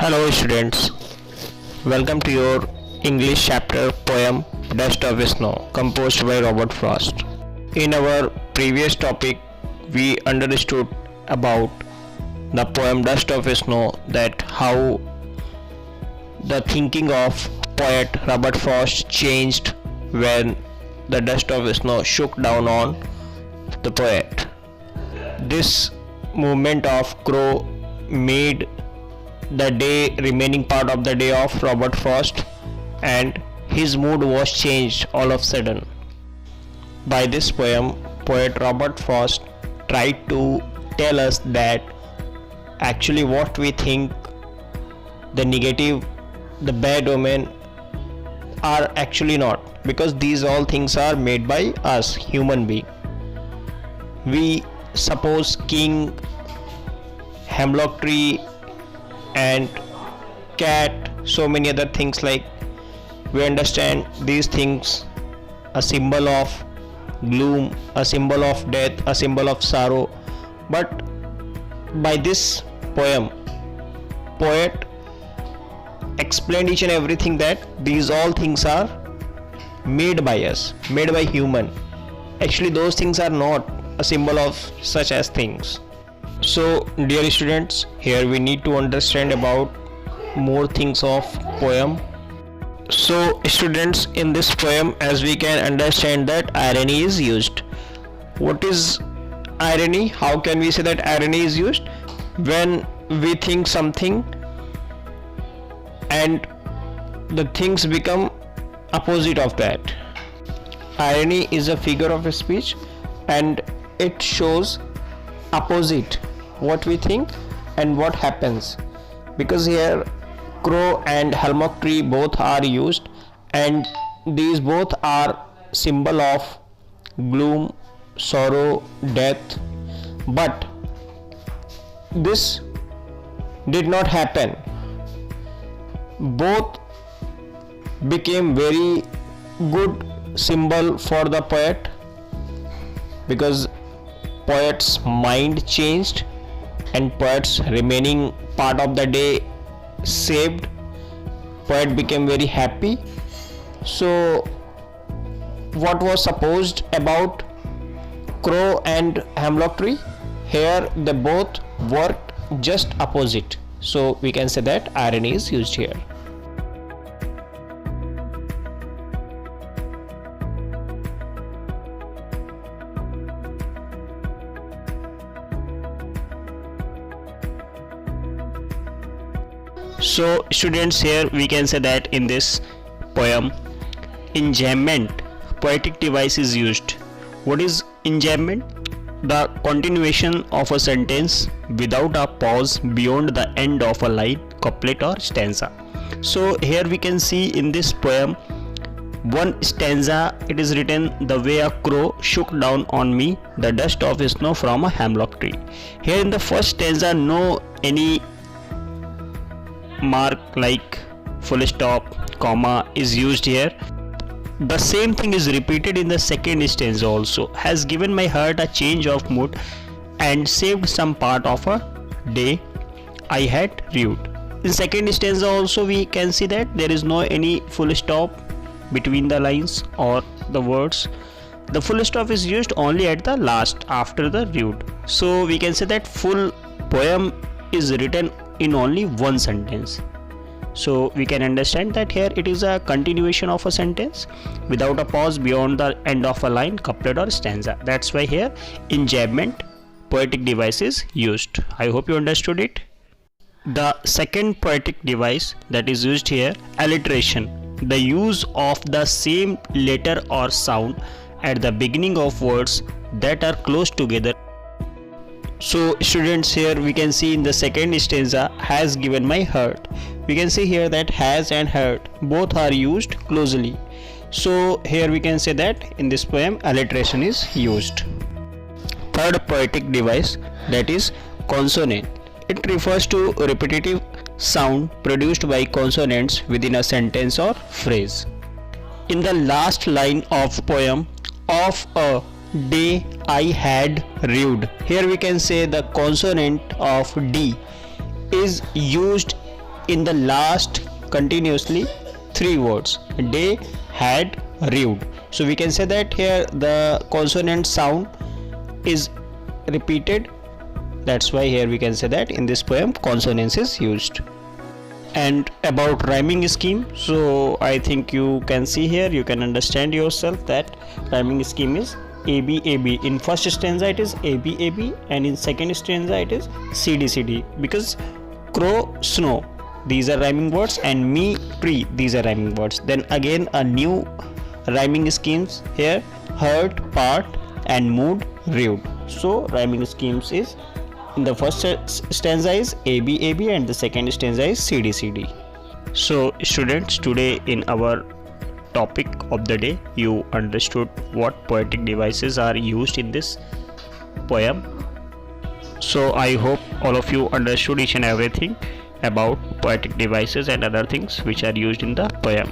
Hello students, welcome to your English chapter poem Dust of Snow composed by Robert Frost. In our previous topic we understood about the poem Dust of Snow, that how the thinking of poet Robert Frost changed when the dust of snow shook down on the poet. This movement of crow made the day remaining part of the day of Robert Frost, and his mood was changed all of a sudden. By this poem, poet Robert Frost tried to tell us that actually what we think, the negative, the bad omen, are actually not, because these all things are made by us human being. We suppose king, hemlock tree and cat, so many other things, like we understand these things a symbol of gloom, a symbol of death, a symbol of sorrow. But by this poem, poet explained each and everything, that these all things are made by us, made by human. Actually those things are not a symbol of such as things. So dear students, here we need to understand about more things of poem. So students, in this poem, as we can understand that irony is used. What is irony? How can we say that irony is used? When we think something and the things become opposite of that. Irony is a figure of speech and it shows opposite what we think and what happens, because here crow and hemlock tree both are used, and these both are symbol of gloom, sorrow, death. But this did not happen. Both became very good symbol for the poet, because poet's mind changed and poet's remaining part of the day saved. Poet became very happy. So what was supposed about crow and hemlock tree, here they both worked just opposite. So we can say that irony is used here. So students, here we can say that in this poem, enjambment, poetic device is used. What is enjambment? The continuation of a sentence without a pause beyond the end of a line, couplet or stanza. So here we can see in this poem, one stanza, it is written, the way a crow shook down on me the dust of snow from a hemlock tree. Here in the first stanza, no any mark like full stop, comma is used here. The same thing is repeated in the second stanza also. Has given my heart a change of mood and saved some part of a day I had rued. In second stanza also we can see that there is no any full stop between the lines or the words. The full stop is used only at the last after the rude. So we can say that full poem is written in only one sentence. So we can understand that here it is a continuation of a sentence without a pause beyond the end of a line, couplet or stanza. That's why here enjambment, poetic device is used. I hope you understood it. The second poetic device that is used here, alliteration, the use of the same letter or sound at the beginning of words that are close together. So students, here we can see in the second stanza, has given my heart. We can see here that has and heart both are used closely. So here we can say that in this poem alliteration is used. Third poetic device, that is consonant. It refers to repetitive sound produced by consonants within a sentence or phrase. In the last line of poem, of a day I had rued, here we can say the consonant of D is used in the last continuously 3 words. They had rude. So we can say that here the consonant sound is repeated. That's why here we can say that in this poem consonance is used. And about rhyming scheme, so I think you can see here, you can understand yourself that rhyming scheme is AB AB. In first stanza it is AB AB, and in second stanza it is CD CD, because crow, snow, these are rhyming words, and me, tree, these are rhyming words. Then again a new rhyming schemes here, hurt, part, and mood, rude. So rhyming schemes is, in the first stanza is AB AB, and the second stanza is CD CD. So students, today in our topic of the day, you understood what poetic devices are used in this poem. So I hope all of you understood each and everything about poetic devices and other things which are used in the poem.